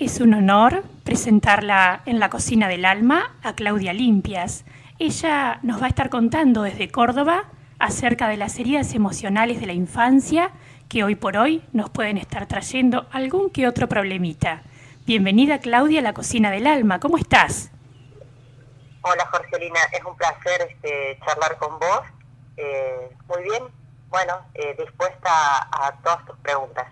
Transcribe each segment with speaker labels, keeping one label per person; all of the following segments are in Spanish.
Speaker 1: Es un honor presentarla en la Cocina del Alma a Claudia Limpias. Ella nos va a estar contando desde Córdoba acerca de las heridas emocionales de la infancia que hoy por hoy nos pueden estar trayendo algún que otro problemita. Bienvenida, Claudia, a la Cocina del Alma. ¿Cómo estás?
Speaker 2: Hola, Jorgelina, es un placer charlar con vos. Muy bien, bueno, dispuesta a todas tus preguntas.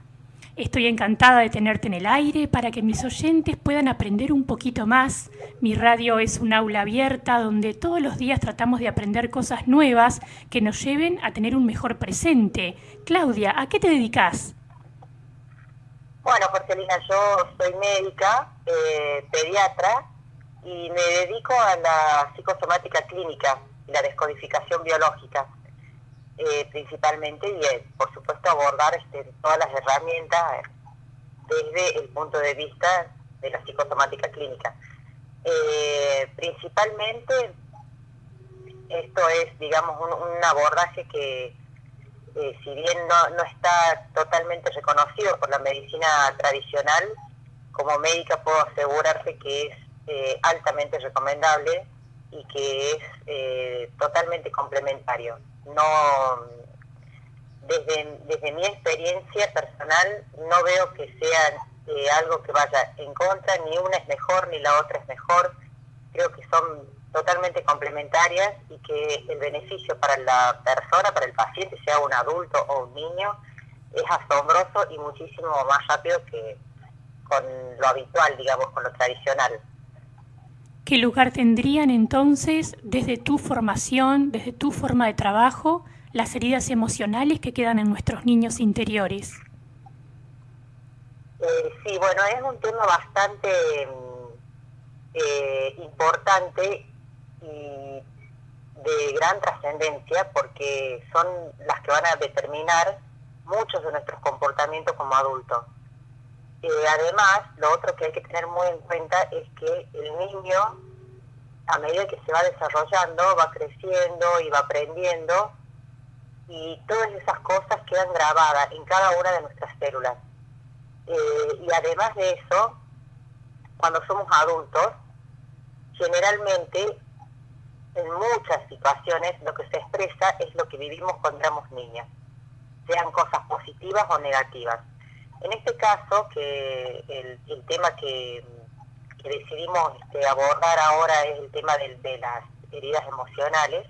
Speaker 1: Estoy encantada de tenerte en el aire para que mis oyentes puedan aprender un poquito más. Mi radio es un aula abierta donde todos los días tratamos de aprender cosas nuevas que nos lleven a tener un mejor presente. Claudia, ¿a qué te dedicas?
Speaker 2: Bueno, Jorgelina, yo soy médica, pediatra, y me dedico a la psicosomática clínica y la descodificación biológica, principalmente, y por supuesto abordar todas las herramientas desde el punto de vista de la psicosomática clínica. Principalmente esto es, digamos, un abordaje que si bien no está totalmente reconocido por la medicina tradicional, como médica puedo asegurarte que es altamente recomendable y que es totalmente complementario. No, desde mi experiencia personal no veo que sea algo que vaya en contra, ni una es mejor ni la otra es mejor. Creo que son totalmente complementarias y que el beneficio para la persona, para el paciente, sea un adulto o un niño, es asombroso y muchísimo más rápido que con lo habitual, digamos, con lo tradicional.
Speaker 1: ¿Qué lugar tendrían entonces, desde tu formación, desde tu forma de trabajo, las heridas emocionales que quedan en nuestros niños interiores?
Speaker 2: Sí, bueno, es un tema bastante importante y de gran trascendencia, porque son las que van a determinar muchos de nuestros comportamientos como adultos. Además, lo otro que hay que tener muy en cuenta es que el niño, a medida que se va desarrollando, va creciendo y va aprendiendo, y todas esas cosas quedan grabadas en cada una de nuestras células. Y además de eso, cuando somos adultos, generalmente, en muchas situaciones, lo que se expresa es lo que vivimos cuando éramos niños, sean cosas positivas o negativas. En este caso, que el tema que decidimos abordar ahora es el tema de las heridas emocionales.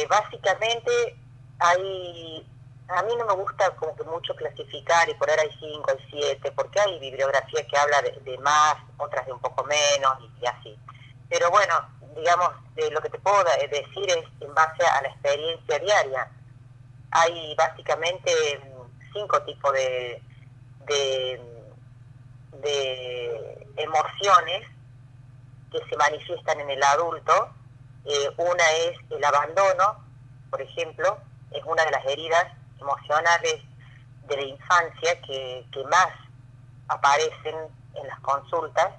Speaker 2: Básicamente, a mí no me gusta como que mucho clasificar y poner hay 5, hay 7, porque hay bibliografía que habla de más, otras de un poco menos y así. Pero bueno, digamos, lo que te puedo decir es en base a la experiencia diaria. Hay básicamente 5 tipos de emociones que se manifiestan en el adulto. Una es el abandono, por ejemplo, es una de las heridas emocionales de la infancia que más aparecen en las consultas.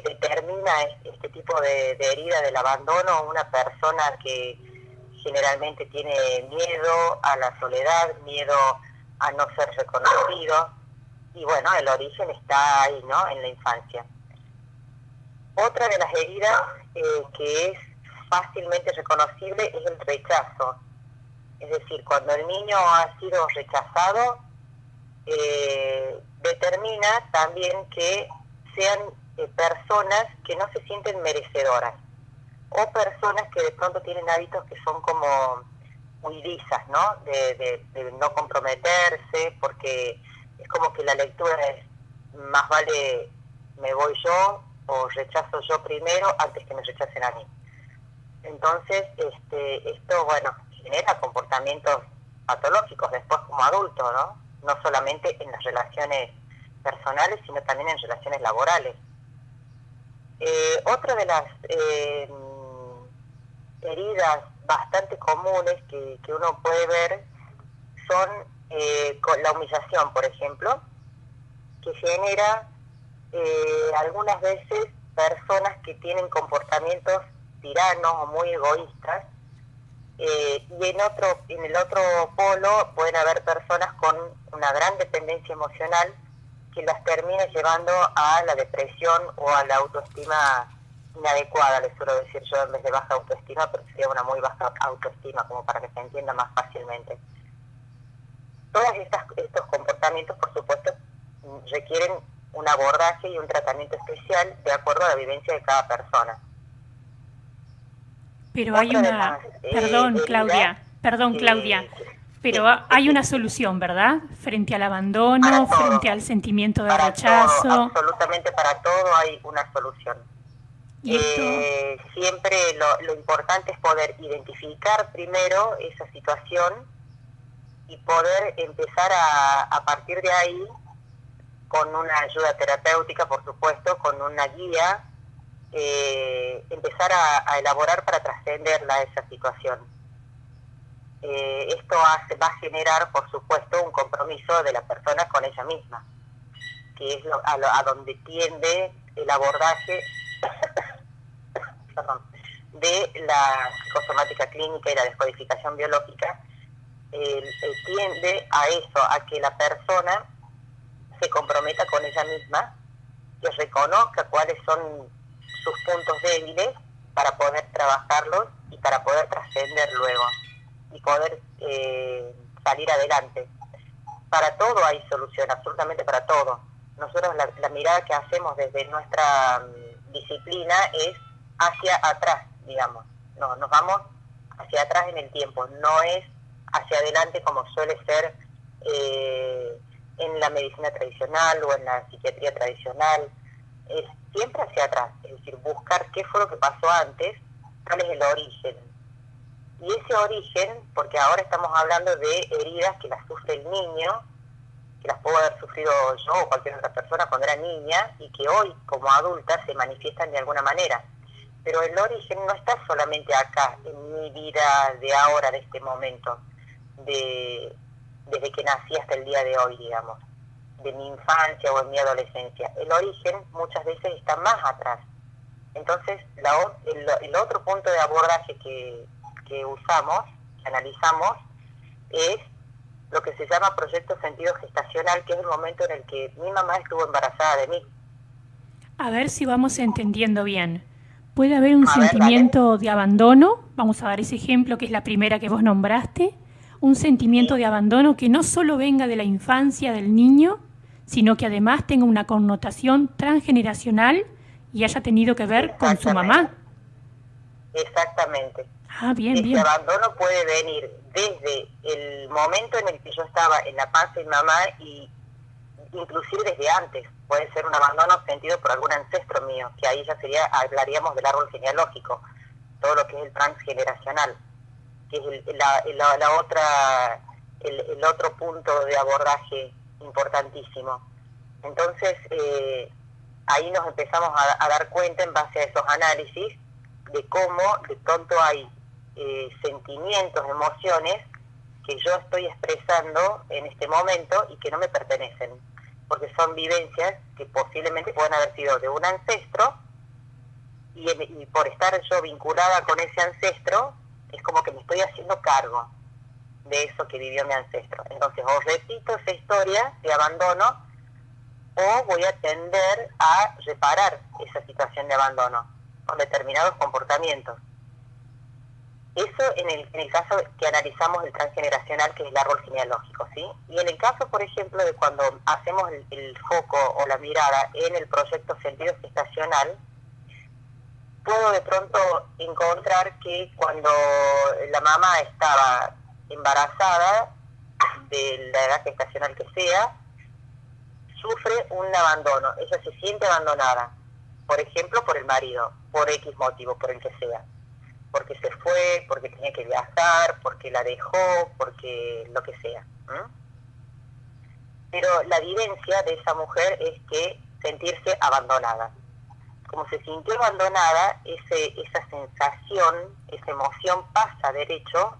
Speaker 2: Determina este tipo de herida del abandono una persona que generalmente tiene miedo a la soledad, miedo a no ser reconocido, y bueno, el origen está ahí, ¿no?, en la infancia. Otra de las heridas que es fácilmente reconocible es el rechazo. Es decir, cuando el niño ha sido rechazado, determina también que sean personas que no se sienten merecedoras, o personas que de pronto tienen hábitos que son como huidizas, ¿no? De no comprometerse, porque es como que la lectura es, más vale me voy yo o rechazo yo primero antes que me rechacen a mí. Entonces, esto, bueno, genera comportamientos patológicos después como adulto, ¿no? No solamente en las relaciones personales, sino también en relaciones laborales. Otra de las heridas bastante comunes que uno puede ver son con la humillación, por ejemplo, que genera algunas veces personas que tienen comportamientos tiranos o muy egoístas, y en el otro polo pueden haber personas con una gran dependencia emocional que que las termine llevando a la depresión o a la autoestima inadecuada, les suelo decir yo, en vez de baja autoestima, pero sería una muy baja autoestima, como para que se entienda más fácilmente. Todos estos comportamientos, por supuesto, requieren un abordaje y un tratamiento especial de acuerdo a la vivencia de cada persona.
Speaker 1: Pero hay una... Perdón, Claudia. Pero hay una solución, ¿verdad? Frente al abandono, frente al sentimiento de rechazo.
Speaker 2: Todo, absolutamente para todo hay una solución. Siempre lo importante es poder identificar primero esa situación y poder empezar a partir de ahí, con una ayuda terapéutica, por supuesto, con una guía, empezar a elaborar para trascenderla a esa situación. Esto va a generar, por supuesto, un compromiso de la persona con ella misma, que es a donde tiende el abordaje de la psicosomática clínica y la descodificación biológica. Tiende a eso, a que la persona se comprometa con ella misma, que reconozca cuáles son sus puntos débiles para poder trabajarlos y para poder trascender luego y poder salir adelante. Para todo hay solución, absolutamente para todo. Nosotros la mirada que hacemos desde nuestra disciplina es hacia atrás, digamos. No, nos vamos hacia atrás en el tiempo, no es hacia adelante como suele ser en la medicina tradicional o en la psiquiatría tradicional. Es siempre hacia atrás, es decir, buscar qué fue lo que pasó antes, cuál es el origen. Y ese origen, porque ahora estamos hablando de heridas que las sufre el niño, que las puedo haber sufrido yo o cualquier otra persona cuando era niña, y que hoy, como adulta, se manifiestan de alguna manera. Pero el origen no está solamente acá, en mi vida de ahora, de este momento, desde que nací hasta el día de hoy, digamos, de mi infancia o en mi adolescencia. El origen muchas veces está más atrás. Entonces, el otro punto de abordaje que usamos, que analizamos, es lo que se llama proyecto sentido gestacional, que es el momento en el que mi mamá estuvo embarazada de mí.
Speaker 1: A ver si vamos entendiendo bien. ¿Puede haber un sentimiento de abandono? Vamos a dar ese ejemplo, que es la primera que vos nombraste. Un sentimiento de abandono que no solo venga de la infancia del niño, sino que además tenga una connotación transgeneracional y haya tenido que ver con su mamá.
Speaker 2: Exactamente.
Speaker 1: Bien.
Speaker 2: Este abandono puede venir desde el momento en el que yo estaba en la panza de mi mamá y inclusive desde antes. Puede ser un abandono sentido por algún ancestro mío, que ahí ya hablaríamos del árbol genealógico, todo lo que es el transgeneracional, que es el otro punto de abordaje importantísimo. Entonces, ahí nos empezamos a dar cuenta, en base a esos análisis, de cómo de pronto hay sentimientos, emociones que yo estoy expresando en este momento y que no me pertenecen, porque son vivencias que posiblemente pueden haber sido de un ancestro y por estar yo vinculada con ese ancestro, es como que me estoy haciendo cargo de eso que vivió mi ancestro. Entonces, o repito esa historia de abandono, o voy a tender a reparar esa situación de abandono con determinados comportamientos. Eso en el caso que analizamos el transgeneracional, que es el árbol genealógico, ¿sí? Y en el caso, por ejemplo, de cuando hacemos el foco o la mirada en el proyecto sentido gestacional, puedo de pronto encontrar que cuando la mamá estaba embarazada, de la edad gestacional que sea, sufre un abandono. Ella se siente abandonada, por ejemplo, por el marido, por X motivo, por el que sea. Porque se fue, porque tenía que viajar, porque la dejó, porque lo que sea. Pero la vivencia de esa mujer es que sentirse abandonada. Como se sintió abandonada, esa sensación, esa emoción pasa derecho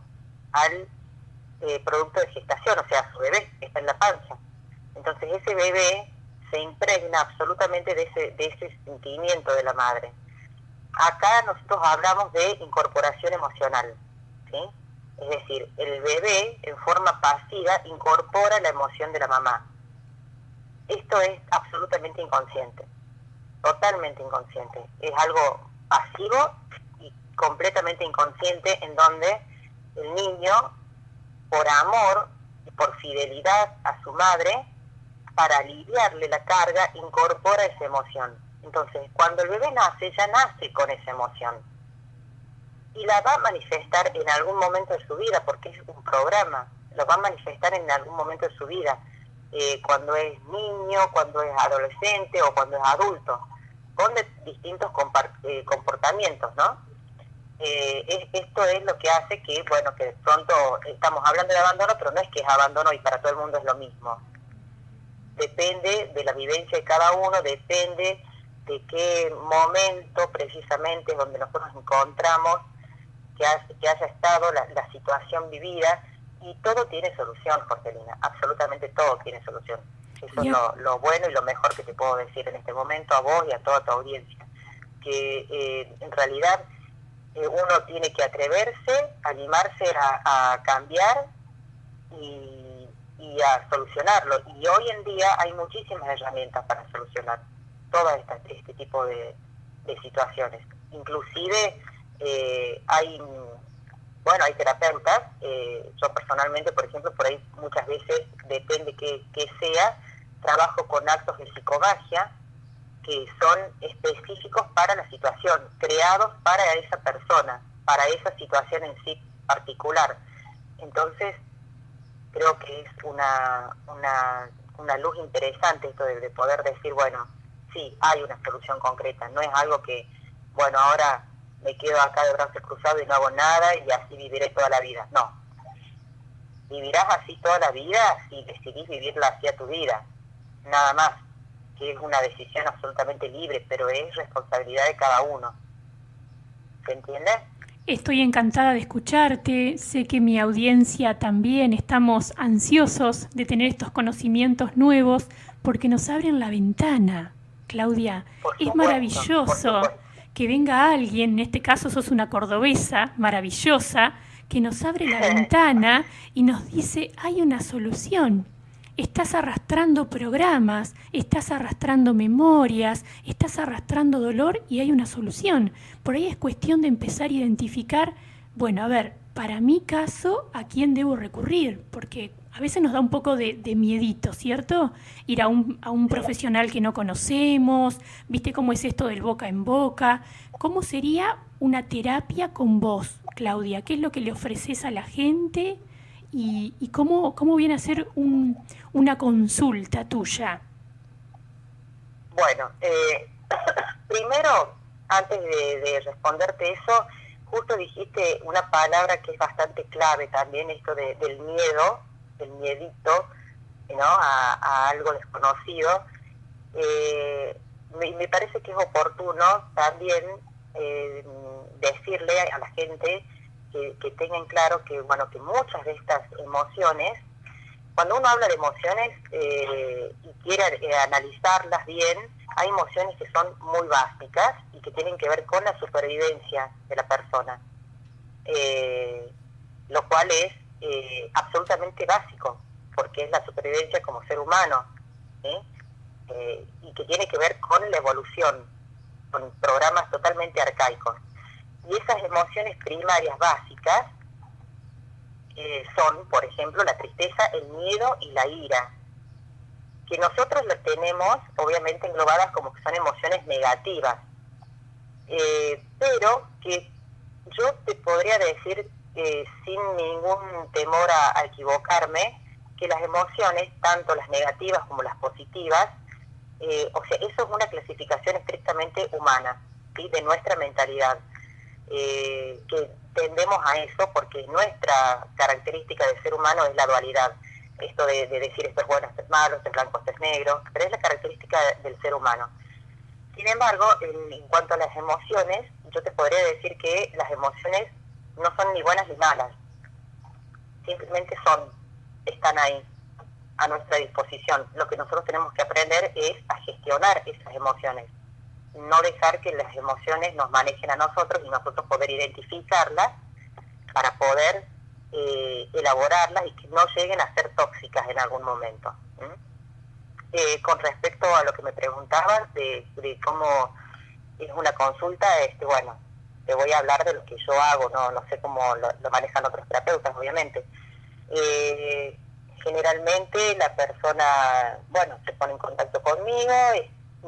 Speaker 2: al producto de gestación, o sea, a su bebé que está en la panza. Entonces ese bebé se impregna absolutamente de ese sentimiento de la madre. Acá nosotros hablamos de incorporación emocional, ¿sí? Es decir, el bebé en forma pasiva incorpora la emoción de la mamá. esto es absolutamente inconsciente, totalmente inconsciente. Es algo pasivo y completamente inconsciente, en donde el niño, por amor y por fidelidad a su madre, para aliviarle la carga, incorpora esa emoción. Entonces, cuando el bebé nace, ya nace con esa emoción. Y la va a manifestar en algún momento de su vida, porque es un programa, lo va a manifestar en algún momento de su vida, cuando es niño, cuando es adolescente o cuando es adulto, con distintos comportamientos, ¿no? Esto es lo que hace que, bueno, que de pronto estamos hablando de abandono, pero no es que es abandono y para todo el mundo es lo mismo. Depende de la vivencia de cada uno, depende de qué momento precisamente donde nosotros encontramos que haya estado la situación vivida, y todo tiene solución, Jorgelina, absolutamente todo tiene solución. Eso es lo bueno y lo mejor que te puedo decir en este momento a vos y a toda tu audiencia, que en realidad uno tiene que atreverse, animarse a cambiar y a solucionarlo. Y hoy en día hay muchísimas herramientas para solucionar todo este tipo de situaciones. Inclusive hay terapeutas, yo personalmente, por ejemplo, por ahí muchas veces, depende que sea, trabajo con actos de psicomagia que son específicos para la situación, creados para esa persona, para esa situación en sí particular. Entonces, creo que es una luz interesante esto de poder decir, bueno, sí, hay una solución concreta, no es algo que, bueno, ahora me quedo acá de brazos cruzados y no hago nada y así viviré toda la vida. No, vivirás así toda la vida si decidís vivirla así a tu vida, nada más, que es una decisión absolutamente libre, pero es responsabilidad de cada uno. ¿Se entiende?
Speaker 1: Estoy encantada de escucharte, sé que mi audiencia también, estamos ansiosos de tener estos conocimientos nuevos porque nos abren la ventana, Claudia. Es maravilloso que venga alguien, en este caso sos una cordobesa maravillosa, que nos abre la ventana y nos dice, hay una solución. Estás arrastrando programas, estás arrastrando memorias, estás arrastrando dolor y hay una solución. Por ahí es cuestión de empezar a identificar, bueno, a ver, para mi caso, ¿a quién debo recurrir? Porque a veces nos da un poco de miedito, ¿cierto? Ir a un profesional que no conocemos, ¿viste cómo es esto del boca en boca? ¿Cómo sería una terapia con vos, Claudia? ¿Qué es lo que le ofreces a la gente? ¿Y cómo viene a ser una consulta tuya?
Speaker 2: Bueno, primero, antes de responderte eso, justo dijiste una palabra que es bastante clave también, esto del miedo, del miedito, ¿no? a algo desconocido. Me parece que es oportuno también decirle a la gente que tengan claro que, bueno, que muchas de estas emociones, cuando uno habla de emociones y quiere analizarlas bien, hay emociones que son muy básicas y que tienen que ver con la supervivencia de la persona, lo cual es absolutamente básico, porque es la supervivencia como ser humano, y que tiene que ver con la evolución, con programas totalmente arcaicos. Y esas emociones primarias básicas son, por ejemplo, la tristeza, el miedo y la ira, que nosotros las tenemos obviamente englobadas como que son emociones negativas, pero que yo te podría decir sin ningún temor a equivocarme, que las emociones, tanto las negativas como las positivas, o sea, eso es una clasificación estrictamente humana, ¿sí? De nuestra mentalidad, que tendemos a eso porque nuestra característica de ser humano es la dualidad, esto de decir esto es bueno, esto es malo, esto es blanco, esto es negro, pero es la característica del ser humano. Sin embargo, en cuanto a las emociones, yo te podría decir que las emociones no son ni buenas ni malas, simplemente están ahí, a nuestra disposición. Lo que nosotros tenemos que aprender es a gestionar esas emociones, no dejar que las emociones nos manejen a nosotros y nosotros poder identificarlas para poder elaborarlas y que no lleguen a ser tóxicas en algún momento. Con respecto a lo que me preguntabas de cómo es una consulta, bueno, te voy a hablar de lo que yo hago, no sé cómo lo manejan otros terapeutas, obviamente. Generalmente la persona, bueno, se pone en contacto conmigo,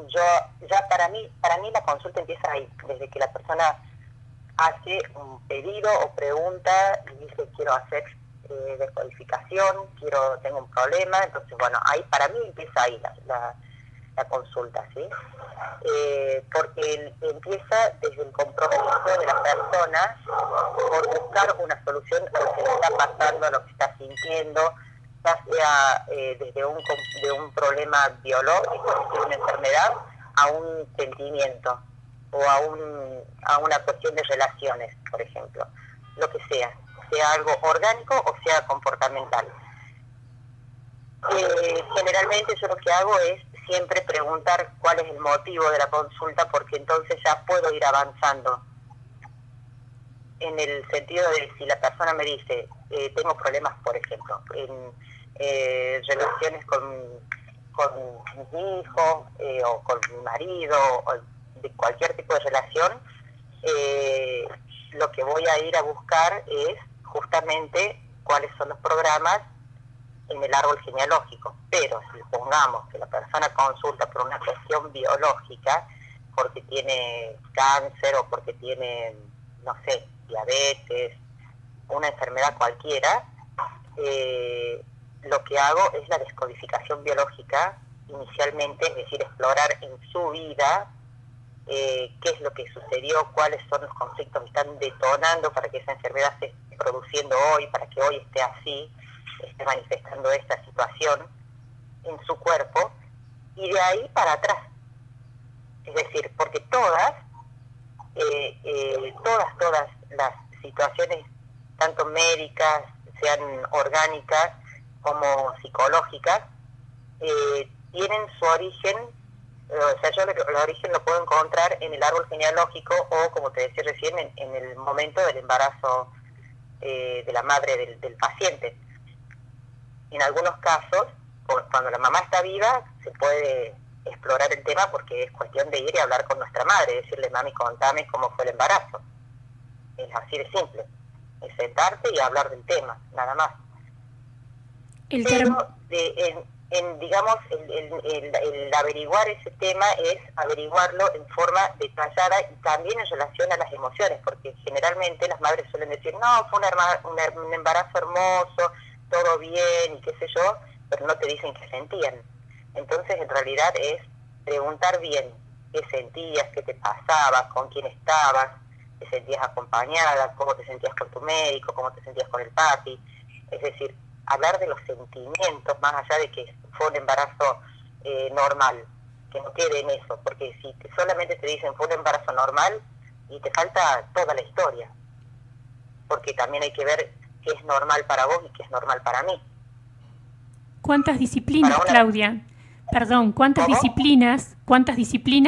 Speaker 2: yo ya para mí la consulta empieza ahí, desde que la persona hace un pedido o pregunta y dice quiero hacer descodificación, tengo un problema, entonces bueno, ahí para mí empieza ahí la consulta, ¿sí? Porque empieza desde el compromiso de la persona por buscar una solución a lo que le está pasando, a lo que está sintiendo, ya sea desde de un problema biológico, desde una enfermedad, a un sentimiento o a una cuestión de relaciones, por ejemplo, lo que sea algo orgánico o sea comportamental. Generalmente yo lo que hago es siempre preguntar cuál es el motivo de la consulta, porque entonces ya puedo ir avanzando en el sentido de si la persona me dice tengo problemas, por ejemplo, en relaciones con mis hijos o con mi marido o de cualquier tipo de relación, lo que voy a ir a buscar es justamente cuáles son los programas en el árbol genealógico. Pero si supongamos que la persona consulta por una cuestión biológica, porque tiene cáncer o porque tiene, no sé, diabetes, una enfermedad cualquiera, lo que hago es la descodificación biológica inicialmente, es decir, explorar en su vida qué es lo que sucedió, cuáles son los conflictos que están detonando para que esa enfermedad se esté produciendo hoy, para que hoy esté así, esté manifestando esta situación en su cuerpo, y de ahí para atrás. Es decir, porque todas las situaciones, tanto médicas, sean orgánicas como psicológicas, tienen su origen. O sea, yo el origen lo puedo encontrar en el árbol genealógico o, como te decía recién, en el momento del embarazo de la madre del paciente. En algunos casos, cuando la mamá está viva, se puede explorar el tema porque es cuestión de ir y hablar con nuestra madre, decirle, mami, contame cómo fue el embarazo. Es así de simple. Es sentarte y hablar del tema, nada más. Pero digamos, el averiguar ese tema es averiguarlo en forma detallada y también en relación a las emociones, porque generalmente las madres suelen decir, no, fue un embarazo hermoso, todo bien y qué sé yo, pero no te dicen qué sentían. Entonces, en realidad es preguntar bien qué sentías, qué te pasaba, con quién estabas, te sentías acompañada, cómo te sentías con tu médico, cómo te sentías con el papi. Es decir, hablar de los sentimientos, más allá de que fue un embarazo normal, que no quede en eso, porque si solamente te dicen fue un embarazo normal, y te falta toda la historia, porque también hay que ver qué es normal para vos y qué es normal para mí.
Speaker 1: ¿Cuántas disciplinas, Claudia? Perdón, ¿cuántas disciplinas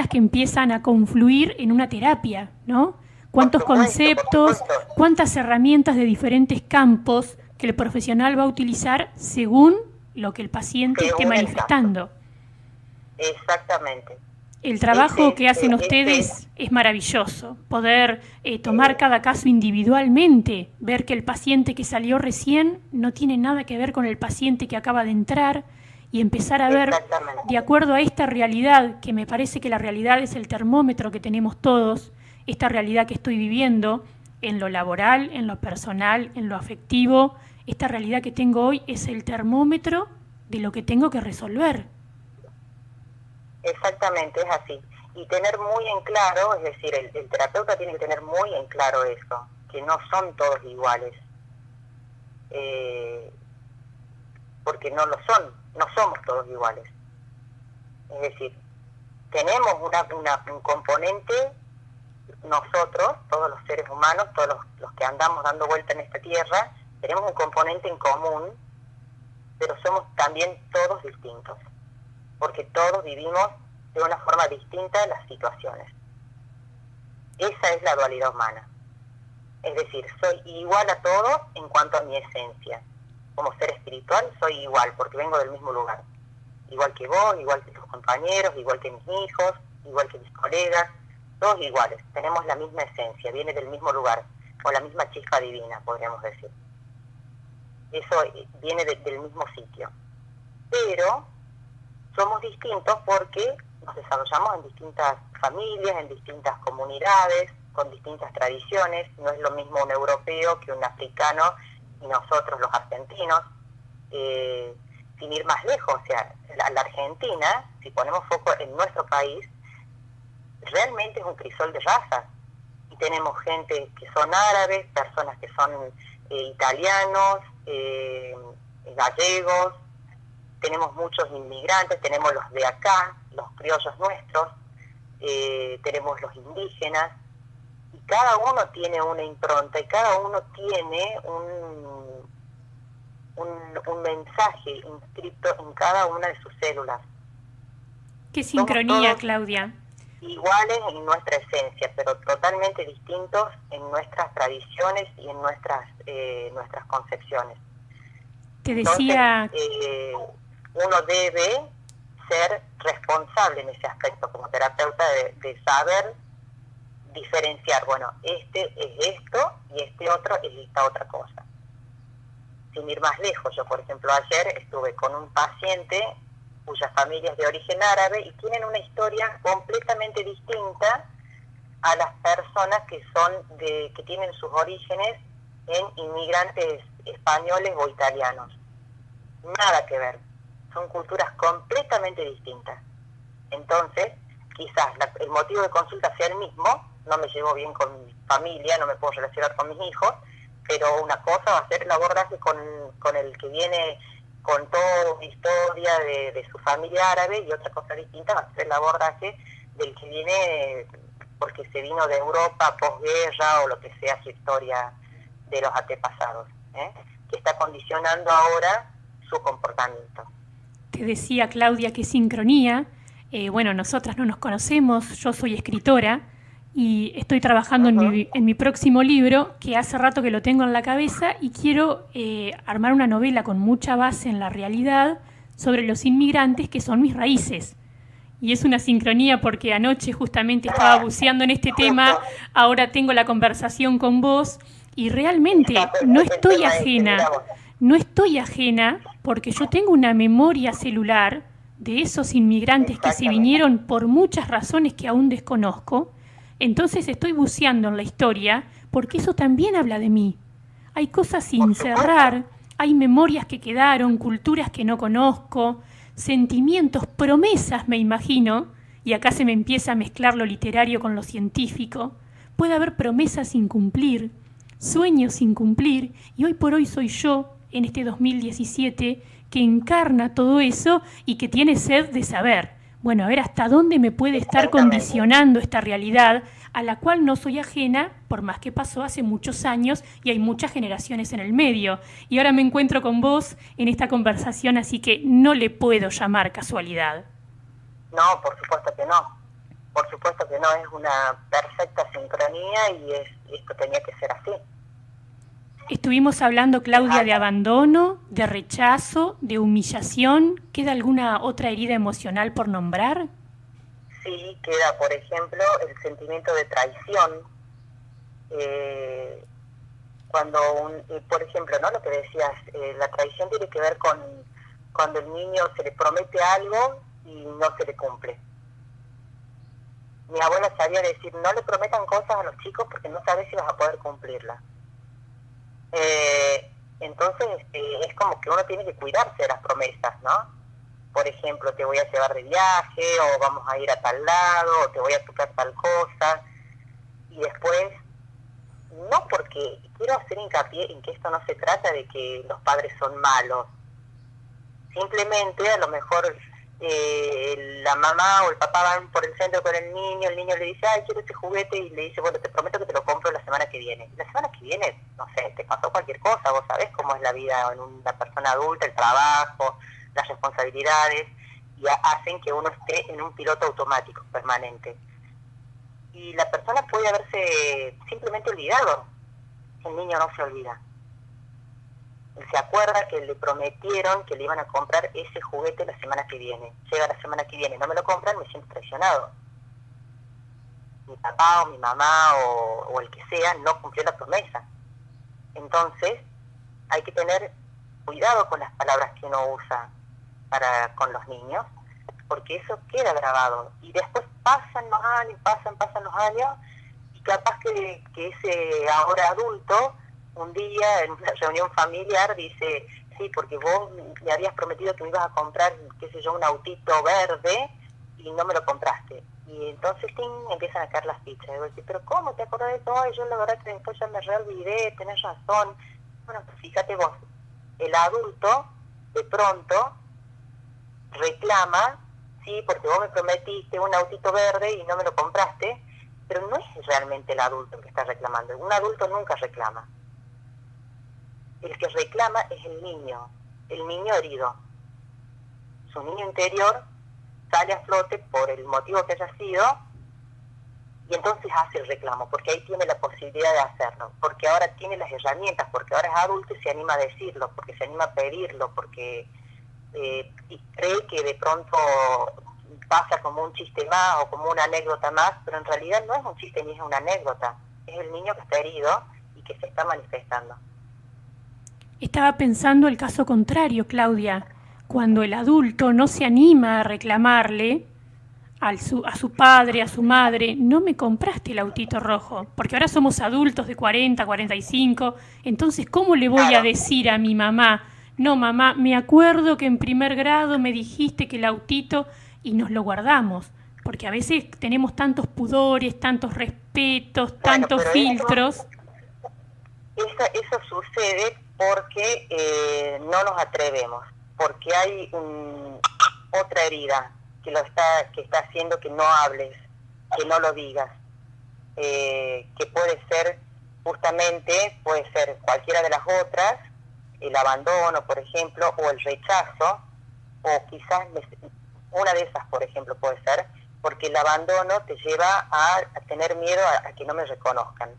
Speaker 1: que empiezan a confluir en una terapia, ¿no? ¿Cuántos conceptos, cuántas herramientas de diferentes campos que el profesional va a utilizar según lo que el paciente esté manifestando?
Speaker 2: Exactamente.
Speaker 1: El trabajo que hacen ustedes es maravilloso. Poder tomar cada caso individualmente, ver que el paciente que salió recién no tiene nada que ver con el paciente que acaba de entrar y empezar a ver, de acuerdo a esta realidad, que me parece que la realidad es el termómetro que tenemos todos, esta realidad que estoy viviendo en lo laboral, en lo personal, en lo afectivo, esta realidad que tengo hoy es el termómetro de lo que tengo que resolver.
Speaker 2: Exactamente, es así. Y tener muy en claro, es decir, el terapeuta tiene que tener muy en claro eso, que no son todos iguales. Porque no lo son, no somos todos iguales. Es decir, tenemos un componente, nosotros, todos los seres humanos, todos los que andamos dando vuelta en esta tierra, tenemos un componente en común, pero somos también todos distintos, porque todos vivimos de una forma distinta las situaciones. Esa es la dualidad humana. Es decir, soy igual a todos en cuanto a mi esencia. Como ser espiritual soy igual, porque vengo del mismo lugar. igual que vos, igual que tus compañeros, igual que mis hijos, igual que mis colegas, todos iguales, tenemos la misma esencia, viene del mismo lugar, o la misma chispa divina, podríamos decir. Eso viene del mismo sitio. Pero somos distintos porque nos desarrollamos en distintas familias, en distintas comunidades, con distintas tradiciones. No es lo mismo un europeo que un africano y nosotros los argentinos. Sin ir más lejos, o sea, la Argentina, si ponemos foco en nuestro país, realmente es un crisol de razas. Y tenemos gente que son árabes, personas que son italianos, gallegos, tenemos muchos inmigrantes, tenemos los de acá, los criollos nuestros, tenemos los indígenas, y cada uno tiene una impronta y cada uno tiene un mensaje inscrito en cada una de sus células.
Speaker 1: Qué sincronía, Claudia.
Speaker 2: Iguales en nuestra esencia, pero totalmente distintos en nuestras tradiciones y en nuestras concepciones.
Speaker 1: Te decía...
Speaker 2: Entonces, uno debe ser responsable en ese aspecto como terapeuta de saber diferenciar, bueno, este es esto y este otro es esta otra cosa. Sin ir más lejos, yo por ejemplo ayer estuve con un paciente cuya familia es de origen árabe y tienen una historia completamente distinta a las personas que tienen sus orígenes en inmigrantes españoles o italianos. Nada que ver, son culturas completamente distintas. Entonces, quizás el motivo de consulta sea el mismo, no me llevo bien con mi familia, no me puedo relacionar con mis hijos, pero una cosa va a ser el abordaje con el que viene con toda una historia de su familia árabe, y otra cosa distinta va a ser el abordaje del que viene porque se vino de Europa posguerra o lo que sea su historia de los antepasados, que está condicionando ahora su comportamiento.
Speaker 1: Te decía, Claudia, qué sincronía. Bueno, nosotras no nos conocemos, yo soy escritora y estoy trabajando en mi próximo libro, que hace rato que lo tengo en la cabeza, y quiero armar una novela con mucha base en la realidad sobre los inmigrantes, que son mis raíces. Y es una sincronía porque anoche justamente estaba buceando en este tema, ahora tengo la conversación con vos y realmente no estoy ajena porque yo tengo una memoria celular de esos inmigrantes que se vinieron por muchas razones que aún desconozco. Entonces estoy buceando en la historia porque eso también habla de mí. Hay cosas sin cerrar, hay memorias que quedaron, culturas que no conozco, sentimientos, promesas, me imagino, y acá se me empieza a mezclar lo literario con lo científico. Puede haber promesas sin cumplir, sueños sin cumplir, y hoy por hoy soy yo, en este 2017, que encarna todo eso y que tiene sed de saber. Bueno, a ver hasta dónde me puede estar condicionando esta realidad a la cual no soy ajena, por más que pasó hace muchos años y hay muchas generaciones en el medio. Y ahora me encuentro con vos en esta conversación, así que no le puedo llamar casualidad.
Speaker 2: No, por supuesto que no. Por supuesto que no, es una perfecta sincronía y esto tenía que ser así.
Speaker 1: Estuvimos hablando, Claudia, de abandono, de rechazo, de humillación. ¿Queda alguna otra herida emocional por nombrar?
Speaker 2: Sí, queda, por ejemplo, el sentimiento de traición. Cuando, por ejemplo, ¿no? Lo que decías, la traición tiene que ver con cuando el niño se le promete algo y no se le cumple. Mi abuela sabía decir, no le prometan cosas a los chicos porque no sabes si vas a poder cumplirlas. Entonces es como que uno tiene que cuidarse de las promesas, ¿no? Por ejemplo, te voy a llevar de viaje, o vamos a ir a tal lado, o te voy a tocar tal cosa, y después, no, porque quiero hacer hincapié en que esto no se trata de que los padres son malos, simplemente a lo mejor la mamá o el papá van por el centro con el niño le dice, ay, quiero ese juguete, y le dice, bueno, te prometo que te lo compro la semana que viene. Y la semana que viene, no sé, te pasó cualquier cosa, vos sabés cómo es la vida en una persona adulta, el trabajo, las responsabilidades, y hacen que uno esté en un piloto automático permanente. Y la persona puede haberse simplemente olvidado. El niño no se olvida. se acuerda que le prometieron que le iban a comprar ese juguete la semana que viene. Llega la semana que viene, no me lo compran, me siento traicionado. Mi papá o mi mamá o el que sea no cumplió la promesa. Entonces, hay que tener cuidado con las palabras que uno usa con los niños, porque eso queda grabado. Y después pasan los años, pasan los años, y capaz que ese ahora adulto, un día en una reunión familiar dice, sí, porque vos me habías prometido que me ibas a comprar, qué sé yo, un autito verde, y no me lo compraste. Y entonces empiezan a caer las fichas. Y digo, pero ¿cómo te acordás de eso? Ay, yo la verdad que después ya me reolvidé, tenés razón. Bueno, pues fíjate vos, el adulto de pronto reclama, sí, porque vos me prometiste un autito verde y no me lo compraste, pero no es realmente el adulto el que está reclamando. Un adulto nunca reclama. El que reclama es el niño herido. Su niño interior sale a flote por el motivo que haya sido, y entonces hace el reclamo, porque ahí tiene la posibilidad de hacerlo, porque ahora tiene las herramientas, porque ahora es adulto y se anima a decirlo, porque se anima a pedirlo, porque y cree que de pronto pasa como un chiste más o como una anécdota más, pero en realidad no es un chiste ni es una anécdota, es el niño que está herido y que se está manifestando.
Speaker 1: Estaba pensando el caso contrario, Claudia, cuando el adulto no se anima a reclamarle a su padre, a su madre, no me compraste el autito rojo, porque ahora somos adultos de 40, 45, entonces ¿cómo le voy a decir a mi mamá? No, mamá, me acuerdo que en primer grado me dijiste que el autito, y nos lo guardamos, porque a veces tenemos tantos pudores, tantos respetos, tantos filtros.
Speaker 2: Eso sucede porque no nos atrevemos, porque hay otra herida que está haciendo que no hables, que no lo digas, que puede ser cualquiera de las otras, el abandono, por ejemplo, o el rechazo, o quizás una de esas, por ejemplo, puede ser, porque el abandono te lleva a tener miedo a que no me reconozcan,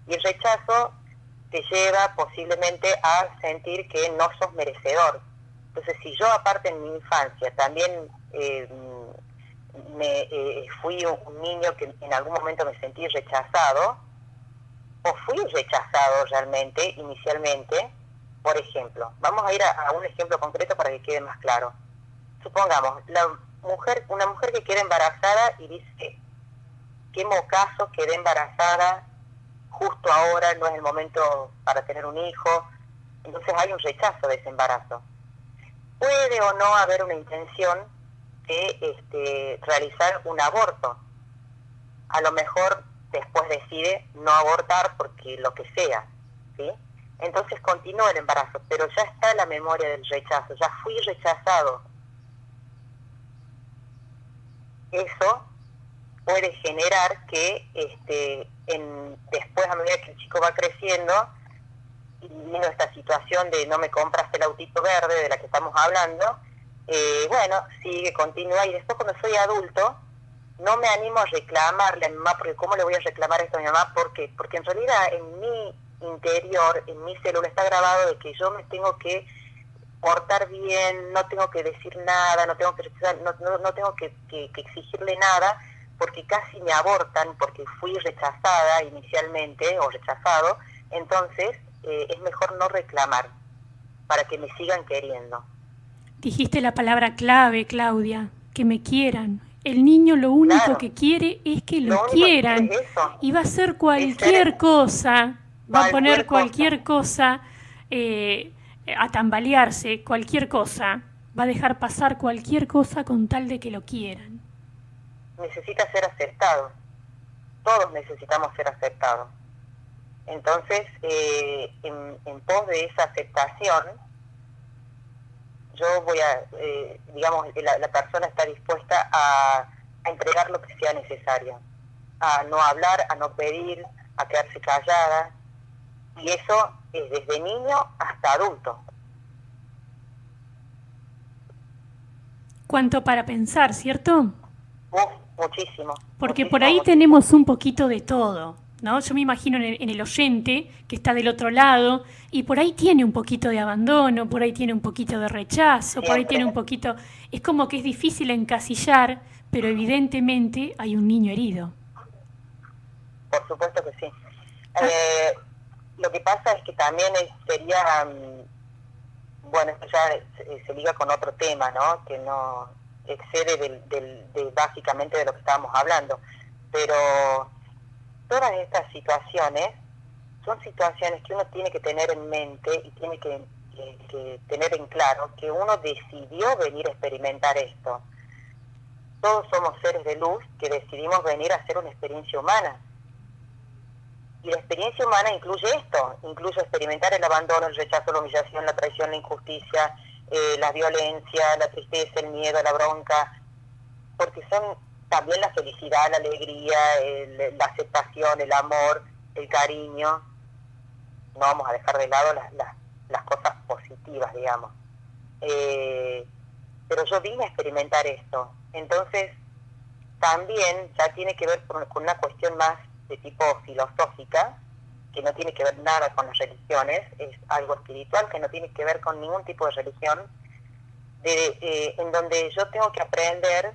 Speaker 2: y el rechazo te lleva posiblemente a sentir que no sos merecedor. Entonces, si yo aparte en mi infancia también fui un niño que en algún momento me sentí rechazado, o fui rechazado realmente, inicialmente, por ejemplo, vamos a ir a un ejemplo concreto para que quede más claro. Supongamos, una mujer que queda embarazada y dice, qué mocazo, quedé embarazada, justo ahora no es el momento para tener un hijo, entonces hay un rechazo de ese embarazo. Puede o no haber una intención de realizar un aborto. A lo mejor después decide no abortar porque lo que sea, ¿sí? Entonces continúa el embarazo, pero ya está la memoria del rechazo, ya fui rechazado. Eso puede generar que después, a medida que el chico va creciendo, y vino esta situación de no me compraste el autito verde de la que estamos hablando, continúa, y después cuando soy adulto no me animo a reclamarle a mi mamá, porque ¿cómo le voy a reclamar esto a mi mamá? Porque en realidad en mi interior, en mi célula está grabado de que yo me tengo que portar bien, no tengo que decir nada, no tengo que rechazar, no tengo que exigirle nada, porque casi me abortan, porque fui rechazada inicialmente o rechazado. Entonces es mejor no reclamar para que me sigan queriendo.
Speaker 1: Dijiste la palabra clave, Claudia, que me quieran. El niño lo único que quiere es que lo quieran, y va a hacer cualquier cosa, va a poner cualquier cosa, a tambalearse, cualquier cosa, va a dejar pasar cualquier cosa con tal de que lo quieran.
Speaker 2: Necesita ser aceptado, todos necesitamos ser aceptados. Entonces, en pos de esa aceptación, yo voy la persona está dispuesta a entregar lo que sea necesario, a no hablar, a no pedir, a quedarse callada, y eso es desde niño hasta adulto.
Speaker 1: Cuánto para pensar, ¿cierto?
Speaker 2: Muchísimo.
Speaker 1: Porque por ahí tenemos un poquito de todo. ¿no? Yo me imagino en el oyente que está del otro lado y por ahí tiene un poquito de abandono, por ahí tiene un poquito de rechazo, por ahí tiene un poquito... Es como que es difícil encasillar, pero evidentemente hay un niño herido.
Speaker 2: Por supuesto que sí. Lo que pasa es que también sería, bueno, esto ya se liga con otro tema, ¿no? Que no excede de básicamente de lo que estábamos hablando. Pero todas estas situaciones son situaciones que uno tiene que tener en mente y tiene que tener en claro que uno decidió venir a experimentar esto. Todos somos seres de luz que decidimos venir a hacer una experiencia humana. Y la experiencia humana incluye esto, incluye experimentar el abandono, el rechazo, la humillación, la traición, la injusticia, la violencia, la tristeza, el miedo, la bronca, porque son también la felicidad, la alegría, la aceptación, el amor, el cariño. No vamos a dejar de lado las cosas positivas, digamos. Pero yo vine a experimentar esto. Entonces, también ya tiene que ver con una cuestión más de tipo filosófica, que no tiene que ver nada con las religiones, es algo espiritual que no tiene que ver con ningún tipo de religión, en donde yo tengo que aprender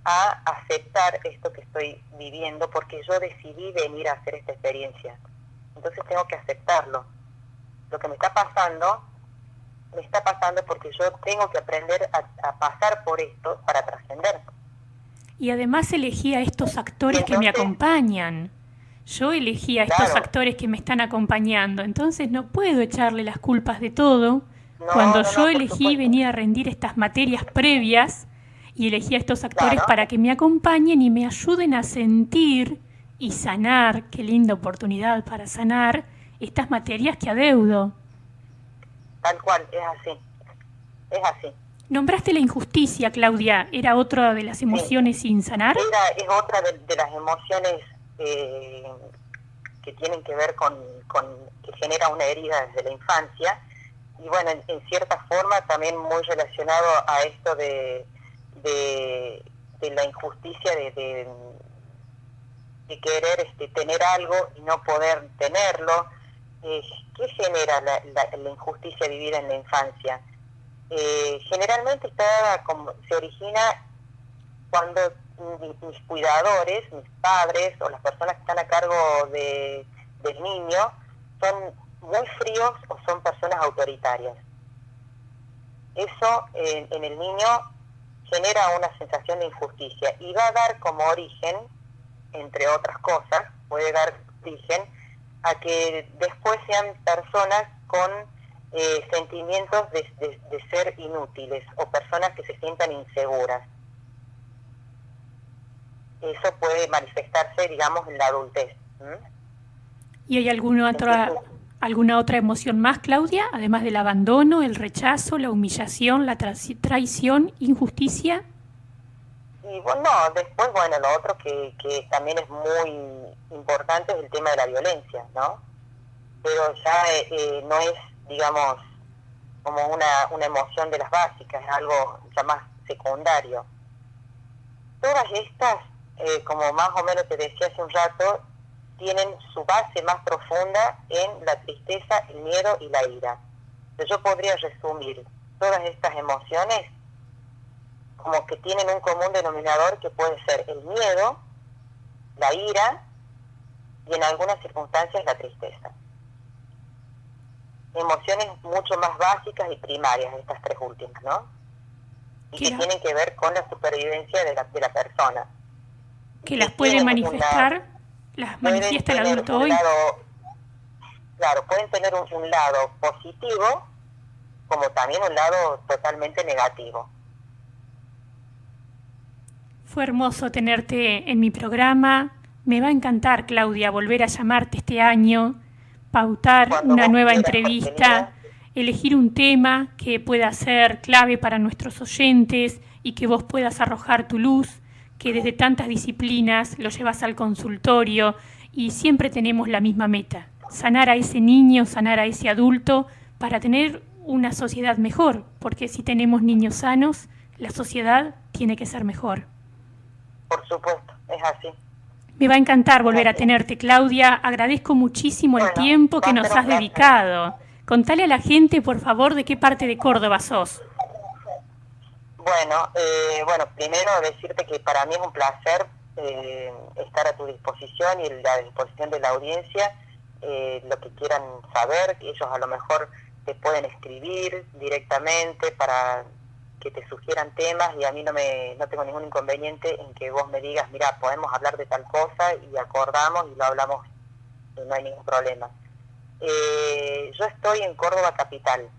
Speaker 2: a aceptar esto que estoy viviendo, porque yo decidí venir a hacer esta experiencia. Entonces tengo que aceptarlo. Lo que me está pasando porque yo tengo que aprender a pasar por esto para trascender.
Speaker 1: Y además elegí a estos actores que me acompañan. Yo elegí a estos actores que me están acompañando, entonces no puedo echarle las culpas de todo. Cuando yo elegí venir a rendir estas materias previas y elegí a estos actores para que me acompañen y me ayuden a sentir y sanar, qué linda oportunidad para sanar estas materias que adeudo.
Speaker 2: Tal cual, es así.
Speaker 1: Nombraste la injusticia, Claudia, ¿era otra de las emociones sin sanar?
Speaker 2: Es otra de las emociones que tienen que ver con que genera una herida desde la infancia, y bueno, en cierta forma también muy relacionado a esto de la injusticia de querer tener algo y no poder tenerlo. ¿Qué genera la injusticia vivida en la infancia? Generalmente se origina cuando mis cuidadores, mis padres o las personas que están a cargo del niño son muy fríos o son personas autoritarias. Eso en el niño genera una sensación de injusticia y va a dar como origen, entre otras cosas, puede dar origen a que después sean personas con sentimientos de ser inútiles o personas que se sientan inseguras. Eso puede manifestarse, digamos, en la adultez.
Speaker 1: ¿Y hay alguna otra emoción más, Claudia? Además del abandono, el rechazo, la humillación, la traición, injusticia.
Speaker 2: Y bueno, después, lo otro que también es muy importante es el tema de la violencia, ¿no? Pero ya no es, digamos, como una emoción de las básicas, es algo ya más secundario. Todas estas, como más o menos te decía hace un rato, tienen su base más profunda en la tristeza, el miedo y la ira. Yo podría resumir todas estas emociones como que tienen un común denominador que puede ser el miedo, la ira y en algunas circunstancias la tristeza. Emociones mucho más básicas y primarias, estas tres últimas, ¿no? Y que tienen que ver con la supervivencia de la persona.
Speaker 1: Que las puede manifestar, las manifiesta el adulto hoy.
Speaker 2: Claro, pueden tener un lado positivo como también un lado totalmente negativo.
Speaker 1: Fue hermoso tenerte en mi programa. Me va a encantar, Claudia, volver a llamarte este año, pautar una nueva entrevista, elegir un tema que pueda ser clave para nuestros oyentes y que vos puedas arrojar tu luz, que desde tantas disciplinas lo llevas al consultorio y siempre tenemos la misma meta, sanar a ese niño, sanar a ese adulto para tener una sociedad mejor, porque si tenemos niños sanos, la sociedad tiene que ser mejor.
Speaker 2: Por supuesto, es así.
Speaker 1: Me va a encantar volver a tenerte, Claudia. Agradezco muchísimo el tiempo que nos has dedicado. Contale a la gente, por favor, de qué parte de Córdoba sos.
Speaker 2: Bueno, primero decirte que para mí es un placer estar a tu disposición y a la disposición de la audiencia, lo que quieran saber. Ellos a lo mejor te pueden escribir directamente para que te sugieran temas, y a mí no tengo ningún inconveniente en que vos me digas, mira, podemos hablar de tal cosa, y acordamos y lo hablamos, no hay ningún problema. Yo estoy en Córdoba capital.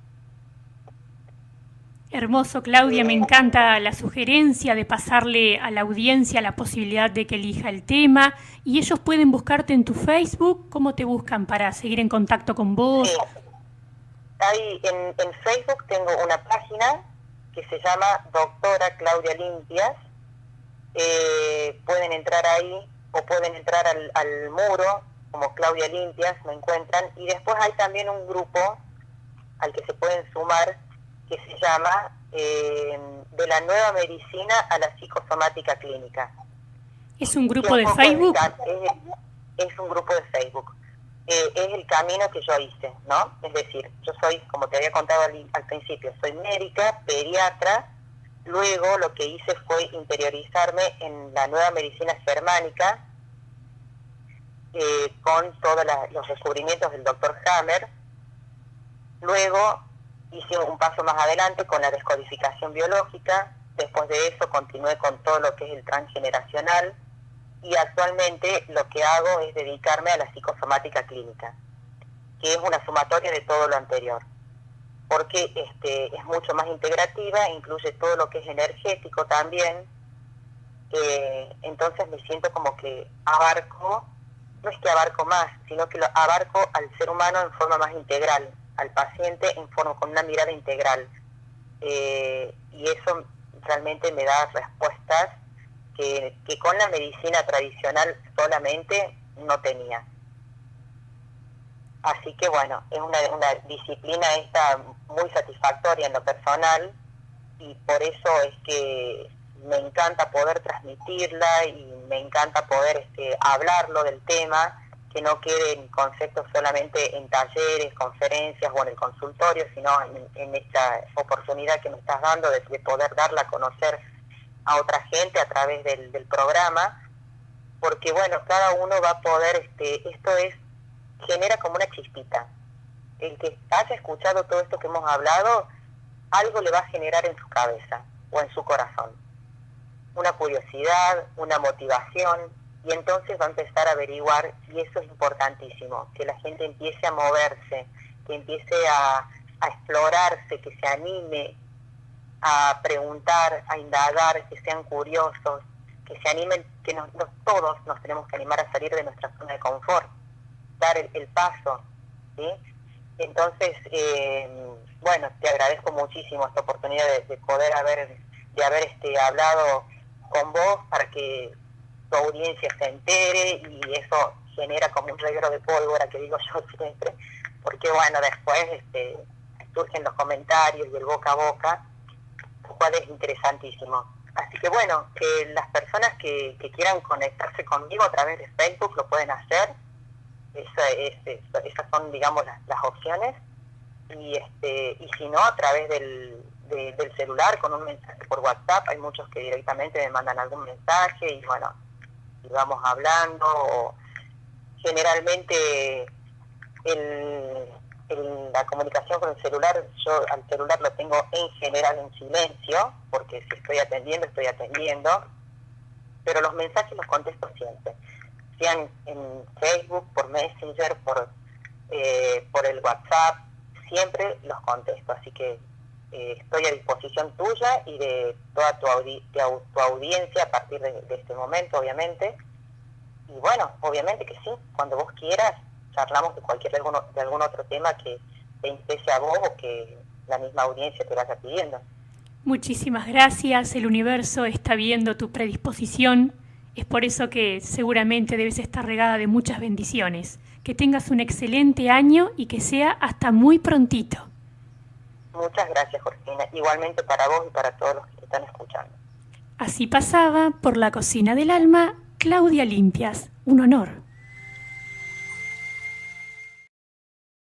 Speaker 1: Hermoso, Claudia, me encanta la sugerencia de pasarle a la audiencia la posibilidad de que elija el tema, y ellos pueden buscarte en tu Facebook. ¿Cómo te buscan para seguir en contacto con vos?
Speaker 2: Sí. En Facebook tengo una página que se llama Doctora Claudia Limpias. Pueden entrar ahí o pueden entrar al muro como Claudia Limpias, me encuentran, y después hay también un grupo al que se pueden sumar que se llama De la Nueva Medicina a la Psicosomática Clínica.
Speaker 1: ¿Es un grupo de Facebook?
Speaker 2: Es un grupo de Facebook. Es el camino que yo hice, ¿no? Es decir, yo soy, como te había contado al principio, soy médica, pediatra. Luego lo que hice fue interiorizarme en la nueva medicina germánica, con todos los descubrimientos del doctor Hammer. Luego hice un paso más adelante con la descodificación biológica. Después de eso continué con todo lo que es el transgeneracional, y actualmente lo que hago es dedicarme a la psicosomática clínica, que es una sumatoria de todo lo anterior, porque es mucho más integrativa, incluye todo lo que es energético también. Entonces me siento como que abarco, no es que abarco más, sino que lo abarco al ser humano en forma más integral, al paciente con una mirada integral, y eso realmente me da respuestas que con la medicina tradicional solamente no tenía. Así que bueno, es una disciplina esta muy satisfactoria en lo personal, y por eso es que me encanta poder transmitirla y me encanta poder hablarlo del tema, que no queden conceptos solamente en talleres, conferencias o en el consultorio, sino en esta oportunidad que me estás dando de poder darla a conocer a otra gente a través del programa, porque bueno, cada uno va a poder, genera como una chispita. El que haya escuchado todo esto que hemos hablado, algo le va a generar en su cabeza o en su corazón. Una curiosidad, una motivación, y entonces va a empezar a averiguar, y eso es importantísimo, que la gente empiece a moverse, que empiece a explorarse, que se anime a preguntar, a indagar, que sean curiosos, que se animen, que todos nos tenemos que animar a salir de nuestra zona de confort, dar el paso, ¿sí? Entonces, bueno, te agradezco muchísimo esta oportunidad de poder haber hablado con vos, para que tu audiencia se entere, y eso genera como un reguero de pólvora, que digo yo siempre, porque bueno, después surgen los comentarios y el boca a boca, lo cual es interesantísimo. Así que bueno, que las personas que quieran conectarse conmigo a través de Facebook lo pueden hacer. Esas son, digamos, las opciones, y si no, a través del celular, con un mensaje por WhatsApp. Hay muchos que directamente me mandan algún mensaje, y bueno, y vamos hablando. O generalmente la comunicación con el celular, yo al celular lo tengo en general en silencio, porque si estoy atendiendo, pero los mensajes los contesto siempre, sean en Facebook, por Messenger, por el WhatsApp, siempre los contesto. Así que estoy a disposición tuya y de toda tu audiencia a partir de este momento, obviamente. Y bueno, obviamente que sí, cuando vos quieras, charlamos de algún otro tema que te interese a vos o que la misma audiencia te vaya pidiendo.
Speaker 1: Muchísimas gracias. El universo está viendo tu predisposición. Es por eso que seguramente debes estar regada de muchas bendiciones. Que tengas un excelente año y que sea hasta muy prontito.
Speaker 2: Muchas gracias, Georgina. Igualmente para vos y para todos los que te están escuchando.
Speaker 1: Así pasaba por la cocina del alma Claudia Limpias, un honor.